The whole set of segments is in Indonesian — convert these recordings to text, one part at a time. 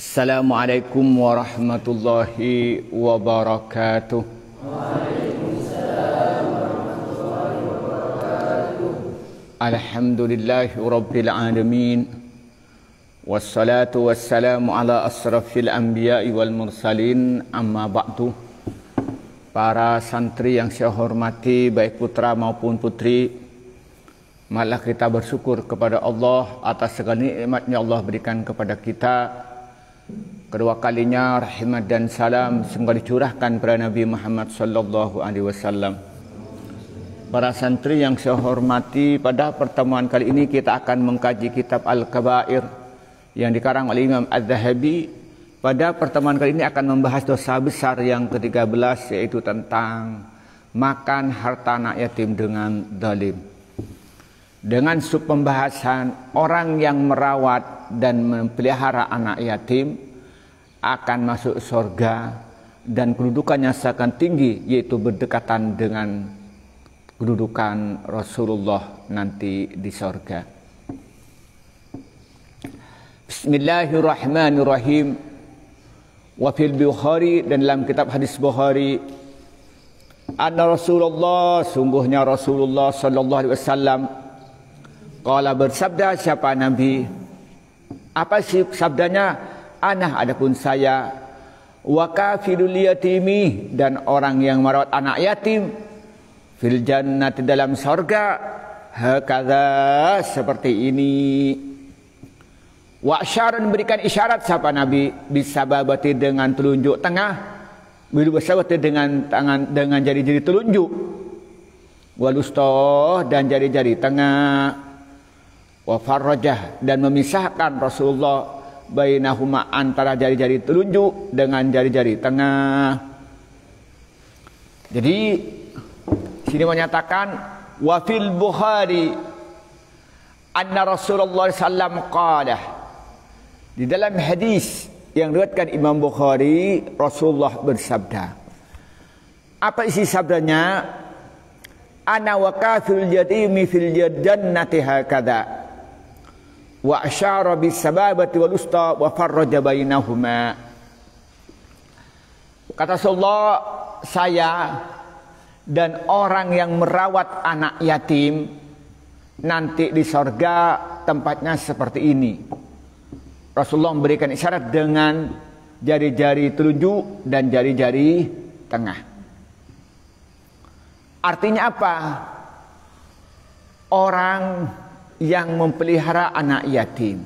Assalamualaikum warahmatullahi wabarakatuh. Waalaikumsalam warahmatullahi wabarakatuh. Alhamdulillahi rabbil alamin. Wassalatu wassalamu ala asrafil anbiya'i wal mursalin, amma ba'du. Para santri yang saya hormati, baik putra maupun putri, marilah kita bersyukur kepada Allah atas segala nikmatnya Allah berikan kepada kita. Kedua kalinya rahmat dan salam semoga dicurahkan kepada Nabi Muhammad sallallahu alaihi wasallam. Para santri yang saya hormati, pada pertemuan kali ini kita akan mengkaji kitab Al-Kabair yang dikarang oleh Imam Az-Zahabi. Pada pertemuan kali ini akan membahas dosa besar yang ke-13, yaitu tentang makan harta anak yatim dengan zalim. Dengan sub pembahasan orang yang merawat dan memelihara anak yatim akan masuk surga dan kedudukannya sangat tinggi, yaitu berdekatan dengan kedudukan Rasulullah nanti di surga. Bismillahirrahmanirrahim. Wa fil Bukhari, dan dalam kitab hadis Bukhari, anna Rasulullah, sungguhnya Rasulullah sallallahu alaihi wasallam, qala, bersabda siapa Nabi. Apa sih sabdanya? Ana, adapun saya, wa kafilul yatimi, dan orang yang merawat anak yatim, fil jannati, dalam surga, hakadha, seperti ini. Wa asyaran, berikan isyarat siapa Nabi, bisababati, dengan telunjuk tengah, bisababati, dengan tangan, dengan jari-jari telunjuk, walustoh, dan jari-jari tengah, wa farrajah, dan memisahkan Rasulullah bainahuma, antara jari-jari telunjuk dengan jari-jari tengah. Jadi sini menyatakan wa fil Bukhari anna Rasulullah sallam qala, di dalam hadis yang diriwayatkan Imam Bukhari, Rasulullah bersabda. Apa isi sabdanya? Ana wa kafil yatimi fil jannati hakadha, wa asyara bis sababati wal usta wa farraja bainahuma. Kata Rasulullah, saya dan orang yang merawat anak yatim nanti di surga tempatnya seperti ini. Rasulullah memberikan isyarat dengan jari-jari telunjuk dan jari-jari tengah. Artinya apa? Orang yang memelihara anak yatim,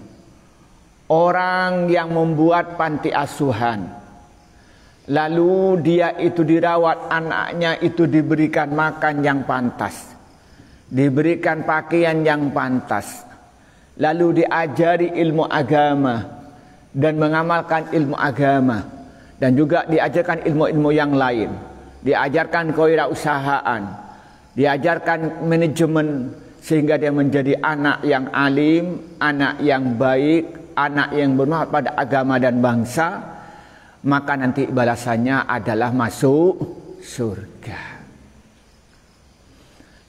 orang yang membuat panti asuhan, lalu dia itu dirawat, anaknya itu diberikan makan yang pantas, diberikan pakaian yang pantas, lalu diajari ilmu agama dan mengamalkan ilmu agama, dan juga diajarkan ilmu-ilmu yang lain, diajarkan kewirausahaan, diajarkan manajemen, sehingga dia menjadi anak yang alim, anak yang baik, anak yang bermanfaat pada agama dan bangsa, maka nanti balasannya adalah masuk surga.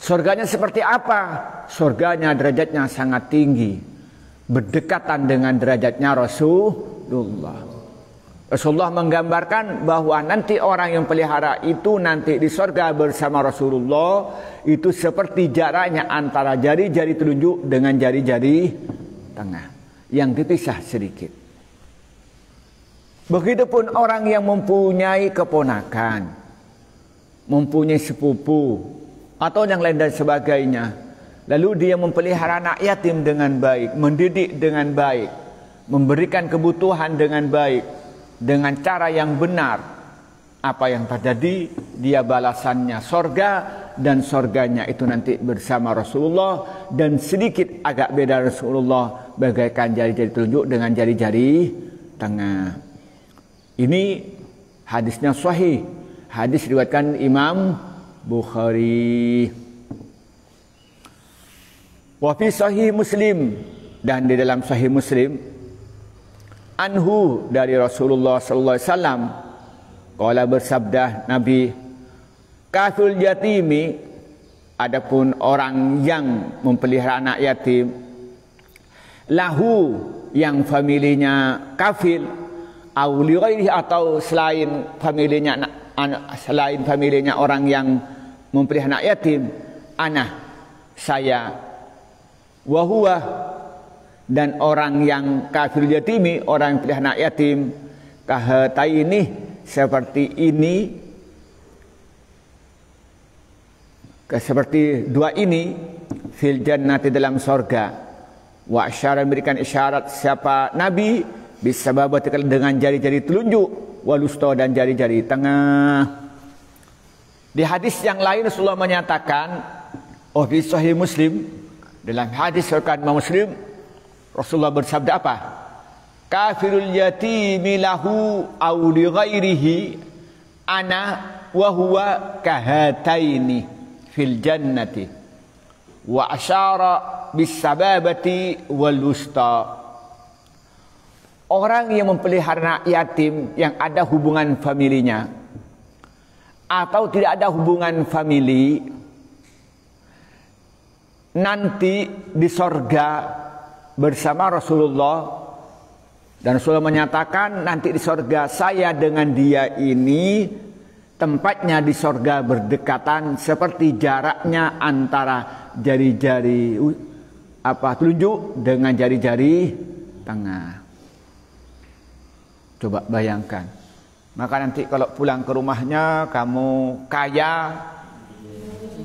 Surganya seperti apa? Surganya derajatnya sangat tinggi, berdekatan dengan derajatnya Rasulullah. Rasulullah menggambarkan bahwa nanti orang yang pelihara itu nanti di surga bersama Rasulullah itu seperti jaraknya antara jari-jari telunjuk dengan jari-jari tengah yang dipisah sedikit. Begitupun orang yang mempunyai keponakan, mempunyai sepupu atau yang lain dan sebagainya, lalu dia memelihara anak yatim dengan baik, mendidik dengan baik, memberikan kebutuhan dengan baik, dengan cara yang benar, apa yang terjadi? Dia balasannya surga, dan surganya itu nanti bersama Rasulullah, dan sedikit agak beda Rasulullah bagaikan jari-jari telunjuk dengan jari-jari tengah. Ini hadisnya sahih, hadis diriwayatkan Imam Bukhari. Wa fi sahih Muslim, dan di dalam sahih Muslim, anhu, dari Rasulullah sallallahu alaihi wasallam, qala, bersabda Nabi, kafil yatimi, adapun orang yang memelihara anak yatim, lahu, yang familinya kafil, Auli ghairihi, atau selain familinya orang yang mempelihara anak yatim, ana, saya, wa huwa, dan orang yang kafir yatimi, orang yang pelihara anak yatim, kahataini, seperti ini, seperti dua ini, fil jannati, dalam sorga. Wa asyara, memberikan isyarat siapa Nabi, bisababati, dengan jari-jari telunjuk, walusto, dan jari-jari tengah. Di hadis yang lain Rasulullah menyatakan, di Sahih Muslim, dalam hadis riwayat Imam Muslim, Rasulullah bersabda apa? Kafirul yatimi lahu aw li ghairihi ana wa huwa kahataini fil jannati, wa asyara bis sababati wal wusta. Orang yang mempelihara anak yatim yang ada hubungan familinya atau tidak ada hubungan famili, nanti di sorga bersama Rasulullah. Dan Rasulullah menyatakan nanti di sorga saya dengan dia ini tempatnya di sorga berdekatan seperti jaraknya antara jari-jari telunjuk dengan jari-jari tengah. Coba bayangkan. Maka nanti kalau pulang ke rumahnya kamu kaya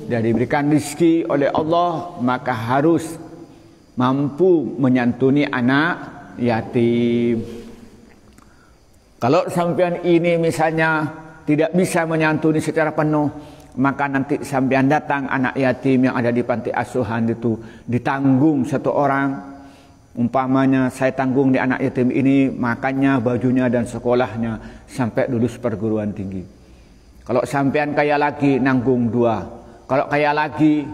dan diberikan rezeki oleh Allah, maka harus mampu menyantuni anak yatim. Kalau sampean ini misalnya tidak bisa menyantuni secara penuh, maka nanti sampean datang anak yatim yang ada di panti asuhan itu ditanggung satu orang. Umpamanya saya tanggung di anak yatim ini makannya, bajunya, dan sekolahnya sampai lulus perguruan tinggi. Kalau sampean kaya lagi nanggung 2. Kalau kaya lagi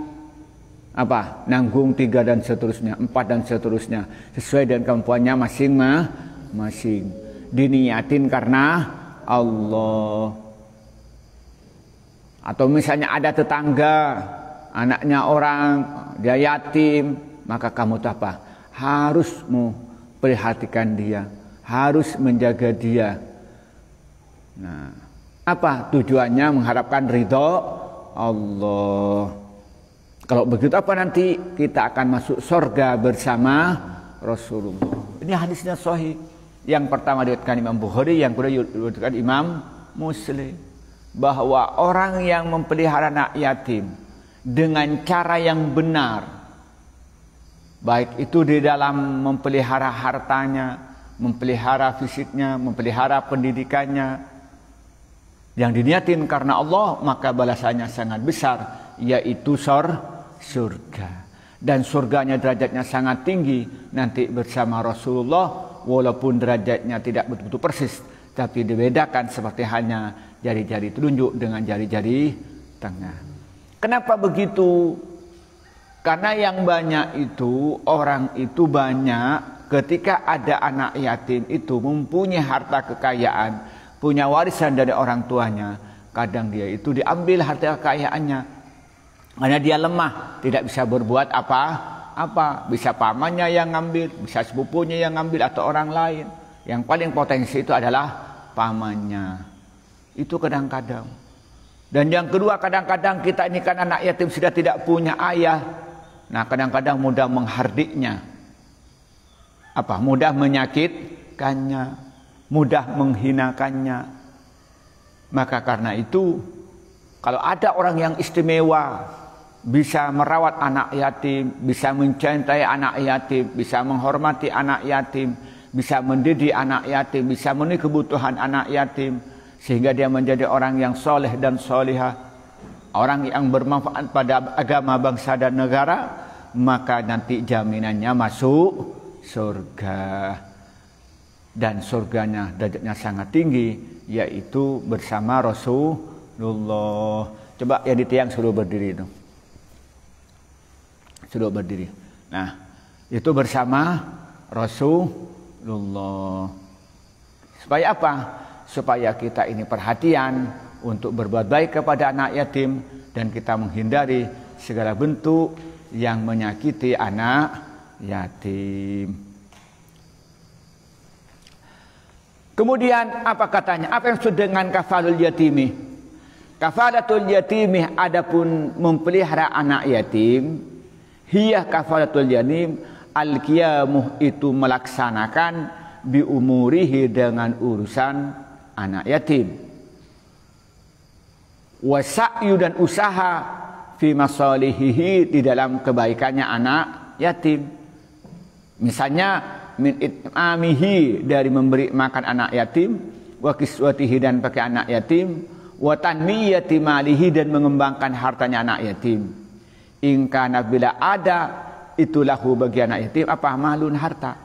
nanggung 3 dan seterusnya, 4 dan seterusnya, sesuai dengan kemampuannya masing-masing. Diniatin karena Allah. Atau misalnya ada tetangga anaknya orang dia yatim, maka kamu harus memperhatikan dia, harus menjaga dia. Nah, apa tujuannya? Mengharapkan ridho Allah. Kalau begitu nanti kita akan masuk surga bersama Rasulullah. Ini hadisnya sahih. Yang pertama diriwayatkan Imam Bukhari, yang kedua diriwayatkan Imam Muslim, bahwa orang yang memelihara anak yatim dengan cara yang benar, baik itu di dalam memelihara hartanya, memelihara fisiknya, memelihara pendidikannya, yang diniatin karena Allah, maka balasannya sangat besar, yaitu surga. Dan surganya derajatnya sangat tinggi nanti bersama Rasulullah, walaupun derajatnya tidak betul-betul persis, tapi dibedakan seperti hanya jari-jari telunjuk dengan jari-jari tengah. Kenapa begitu? Karena yang banyak itu, orang itu banyak ketika ada anak yatim itu mempunyai harta kekayaan, punya warisan dari orang tuanya, kadang dia itu diambil harta kekayaannya karena dia lemah, tidak bisa berbuat apa-apa. Bisa pamannya yang ngambil, bisa sepupunya yang ngambil, atau orang lain. Yang paling potensi itu adalah pamannya. Itu kadang-kadang. Dan yang kedua, kadang-kadang kita ini kan anak yatim sudah tidak punya ayah. Nah, kadang-kadang mudah menghardiknya, mudah menyakitkannya, mudah menghinakannya. Maka karena itu, kalau ada orang yang istimewa, bisa merawat anak yatim, bisa mencintai anak yatim, bisa menghormati anak yatim, bisa mendidik anak yatim, bisa memenuhi kebutuhan anak yatim, sehingga dia menjadi orang yang soleh dan solihah, orang yang bermanfaat pada agama, bangsa, dan negara, maka nanti jaminannya masuk surga. Dan surganya derajatnya sangat tinggi, yaitu bersama Rasulullah. Coba yang di tiang suruh berdiri itu. Suruh berdiri. Nah, itu bersama Rasulullah. Supaya apa? Supaya kita ini perhatian untuk berbuat baik kepada anak yatim, dan kita menghindari segala bentuk yang menyakiti anak yatim. Kemudian apa katanya? Apa yang disebut dengan kafalul yatimi? Kafalatul yatimi adapun memelihara anak yatim, hiya kafalatul yatim al-qiyamuh itu melaksanakan bi umurihi dengan urusan anak yatim. Wa sa'yu dan usaha fi masalihihi di dalam kebaikannya anak yatim. Misalnya min it'amihi dari memberi makan anak yatim, wa kiswatihi dan pakai anak yatim, wa tanmiyati malihi dan mengembangkan hartanya anak yatim. In kana bila ada itu lahu bagi anak yatim apa malun harta.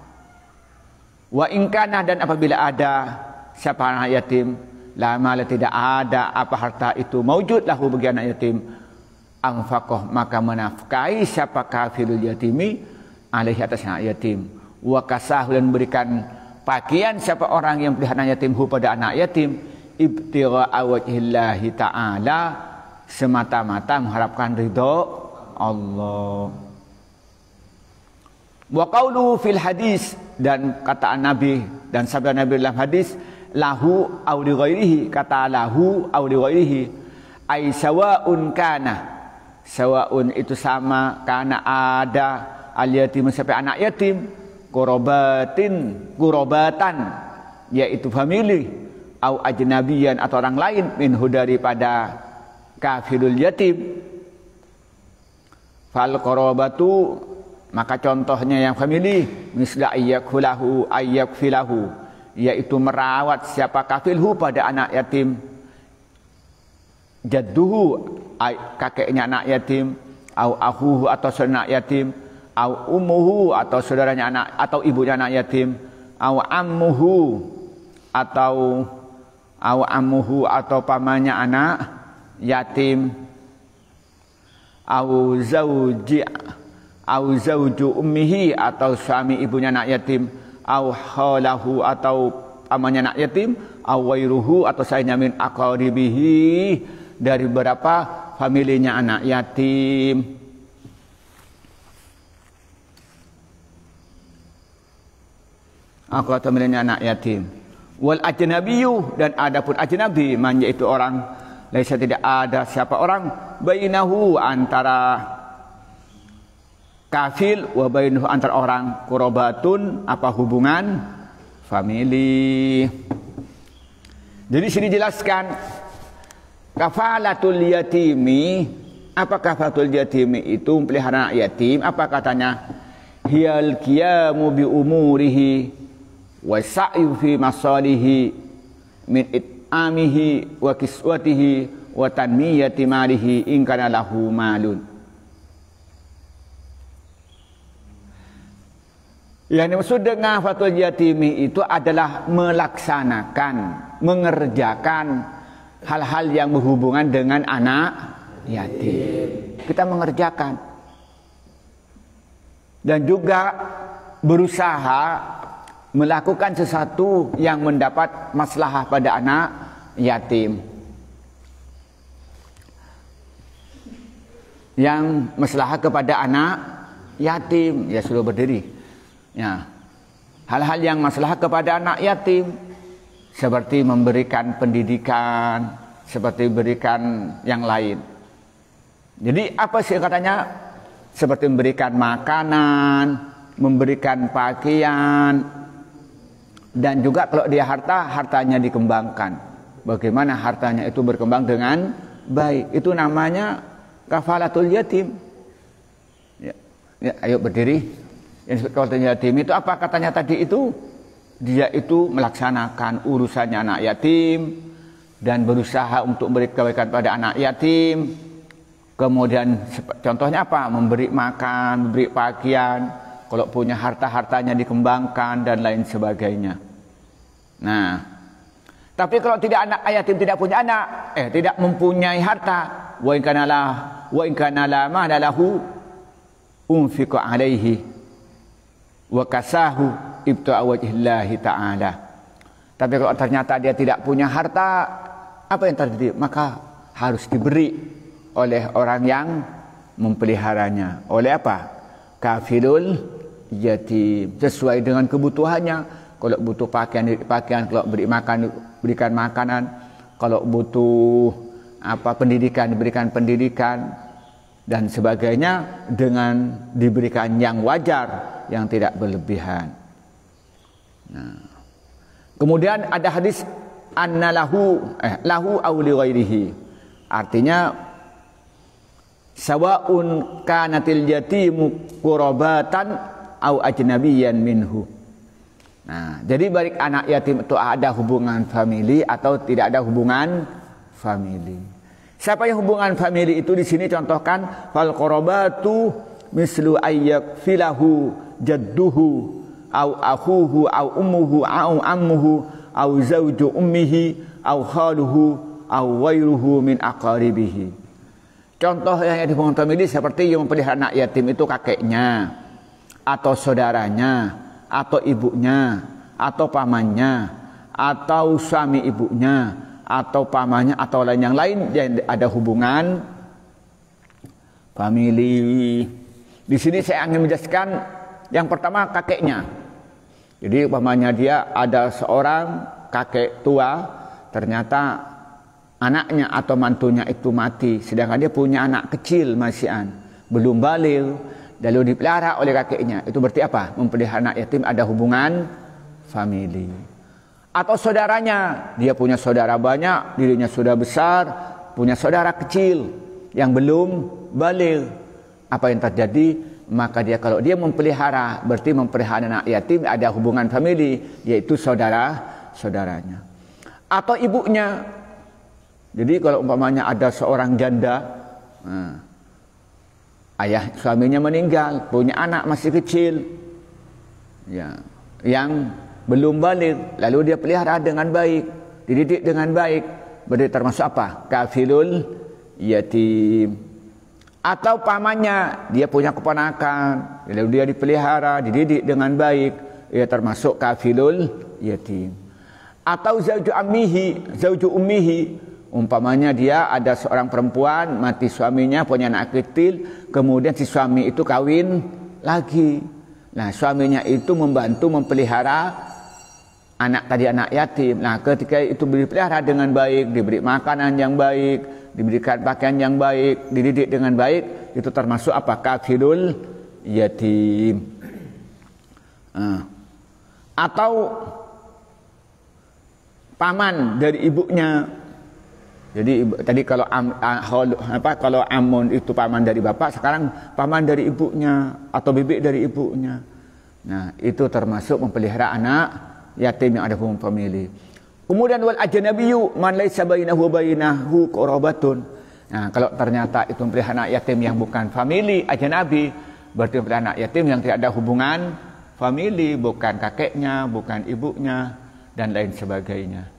Wa in kana dan apabila ada siapa anak yatim la mala tidak ada apa harta itu maujud lahu bagi anak yatim, anfaqah maka menafkahi siapa kafilul yatimi alaihi atas anak yatim, wa kasahu dan berikan pakaian siapa orang yang pelihara anak yatim hu pada anak yatim ibtigha'a wajhillahi ta'ala semata-mata mengharapkan ridho Allah. Wa qawlu fil hadis dan kata Nabi dan sabda Nabi dalam hadis lahu aw li ghairihi, kata lahu aw li ghairihi ay sawaun kana, sawaun itu sama karena ada al yatim sampai anak yatim kurobatan yaitu famili au ajnabiyan atau orang lain minhu daripada kafirul yatim. Fal korobatu maka contohnya yang famili misla ayyakhulahu ayyakfilahu yaitu merawat siapa kafilhu pada anak yatim, jadduhu kakeknya anak yatim, au akhuhu atau saudara anak yatim, au ummuhu atau saudaranya anak atau ibunya anak yatim, au ammuhu atau pamannya anak yatim, au zauju ummihi atau suami ibunya anak yatim, au khalahu atau pamannya anak yatim, au wairuhu atau sayanya min aqaribihi dari beberapa familinya anak yatim. Aku atau familinya anak yatim. Wal ajnabiyyu dan adapun ajnabi man yaitu orang laisa tidak ada siapa orang bainahu antara kafil wa bainahu antara orang qurabatun apa hubungan famili. Jadi sini jelaskan kafalatul yatimi. Apa kafalatul yatimi itu pelihara anak yatim? Apa katanya? Hiyal qiyamu bi umurihi wa sa'yu fi masalihi min it'amihi wa kiswatihi wa tanmiyati malihi in kana lahu malun. Yang dimaksud dengan kafalatul yatimi itu adalah melaksanakan, mengerjakan hal-hal yang berhubungan dengan anak yatim. Kita mengerjakan dan juga berusaha melakukan sesuatu yang mendapat maslahah pada anak yatim. Yang maslahah kepada anak yatim, ya sudah berdiri. Ya. Hal-hal yang maslahah kepada anak yatim seperti memberikan pendidikan, seperti berikan yang lain. Jadi apa sih katanya? Seperti memberikan makanan, memberikan pakaian, dan juga kalau dia hartanya dikembangkan. Bagaimana hartanya itu berkembang dengan baik. Itu namanya kafalatul yatim. Ya, ayo berdiri. Yang kafalatul yatim itu apa katanya tadi itu? Dia itu melaksanakan urusannya anak yatim dan berusaha untuk memberi kebaikan pada anak yatim. Kemudian contohnya apa? Memberi makan, memberi pakaian. Kalau punya hartanya dikembangkan dan lain sebagainya. Nah, tapi kalau tidak anak yatim tidak punya anak, tidak mempunyai harta, wa in kana la ma lahu unfiqa alaihi wa kasahu ibta'a wajhillahi ta'ala. Tapi kalau ternyata dia tidak punya harta, apa yang terjadi? Maka harus diberi oleh orang yang mempeliharanya. Oleh apa? Kafilul yatim, sesuai dengan kebutuhannya. Kalau butuh pakaian, kalau berikan makanan, kalau butuh pendidikan, diberikan pendidikan dan sebagainya dengan diberikan yang wajar, yang tidak berlebihan. Nah, kemudian ada hadis anna lahu aw li ghairihi. Artinya sawaun kanatil yatimu qurabatan aw ajnabiyyan minhu. Nah, jadi baik anak yatim itu ada hubungan famili atau tidak ada hubungan famili. Siapa yang hubungan famili itu di sini contohkan fal qarabatu mislu ayyak filahu jadduhu au akhuhu au ummuhu au ammuhu au zauju ummihi au khaluhu au ghairuhu min aqaribihi. Contoh yang hubungan famili seperti yang memelihara anak yatim itu kakeknya atau saudaranya atau ibunya atau pamannya atau suami ibunya atau pamannya atau lain yang lain yang ada hubungan famili. Di sini saya ingin menjelaskan yang pertama kakeknya. Jadi umpamanya dia ada seorang kakek tua, ternyata anaknya atau mantunya itu mati, sedangkan dia punya anak kecil masihan belum baligh, lalu dipelihara oleh kakeknya. Itu berarti apa? Memelihara anak yatim ada hubungan famili. Atau saudaranya, dia punya saudara banyak, dirinya sudah besar, punya saudara kecil yang belum baligh. Apa yang terjadi? Maka dia kalau dia memelihara, berarti memelihara anak yatim ada hubungan famili, yaitu saudaranya. Atau ibunya. Jadi kalau umpamanya ada seorang janda, ayah suaminya meninggal, punya anak masih kecil, ya, yang belum baligh, lalu dia pelihara dengan baik, dididik dengan baik, berarti termasuk apa? Kafilul yatim. Atau pamannya, dia punya keponakan, lalu dia dipelihara, dididik dengan baik, ia termasuk kafilul yatim. Atau zauju ummihi, umpamanya dia ada seorang perempuan mati suaminya, punya anak kecil, kemudian si suami itu kawin lagi. Nah, suaminya itu membantu memelihara anak yatim. Nah, ketika itu dipelihara dengan baik, diberi makanan yang baik, diberikan pakaian yang baik, dididik dengan baik, itu termasuk apa? Kafilul yatim. Atau paman dari ibunya. Jadi tadi kalau kalau amun itu paman dari bapak, sekarang paman dari ibunya atau bibik dari ibunya. Nah, itu termasuk memelihara anak yatim yang ada hubungan famili. Kemudian wal ajnabiyyu man laisa bainahu bainahu qarabatun. Nah, kalau ternyata itu memelihara anak yatim yang bukan famili, ajnabi, berarti memelihara anak yatim yang tidak ada hubungan famili, bukan kakeknya, bukan ibunya dan lain sebagainya.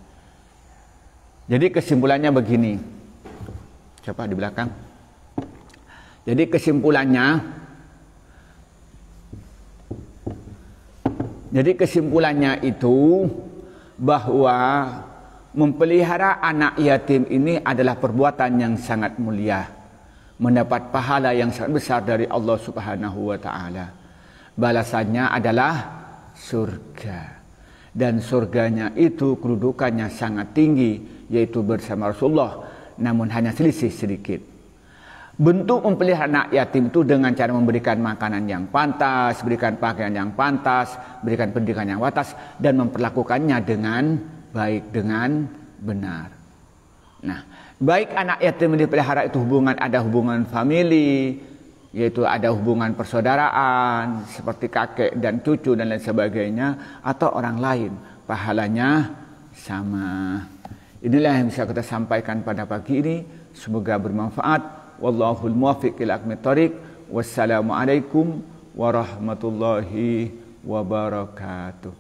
Jadi kesimpulannya begini. Coba di belakang. Jadi kesimpulannya itu bahwa memelihara anak yatim ini adalah perbuatan yang sangat mulia, mendapat pahala yang sangat besar dari Allah Subhanahu wa taala. Balasannya adalah surga. Dan surganya itu kedudukannya sangat tinggi, yaitu bersama Rasulullah, namun hanya selisih sedikit. Bentuk memelihara anak yatim itu dengan cara memberikan makanan yang pantas, berikan pakaian yang pantas, berikan pendidikan yang pantas, dan memperlakukannya dengan baik, dengan benar. Nah, baik anak yatim yang dipelihara itu ada hubungan famili, yaitu ada hubungan persaudaraan seperti kakek dan cucu dan lain sebagainya, atau orang lain, pahalanya sama. Inilah yang bisa kita sampaikan pada pagi ini. Semoga bermanfaat. Wallahul muwaffiq ila aqwamit thoriq. Wassalamualaikum warahmatullahi wabarakatuh.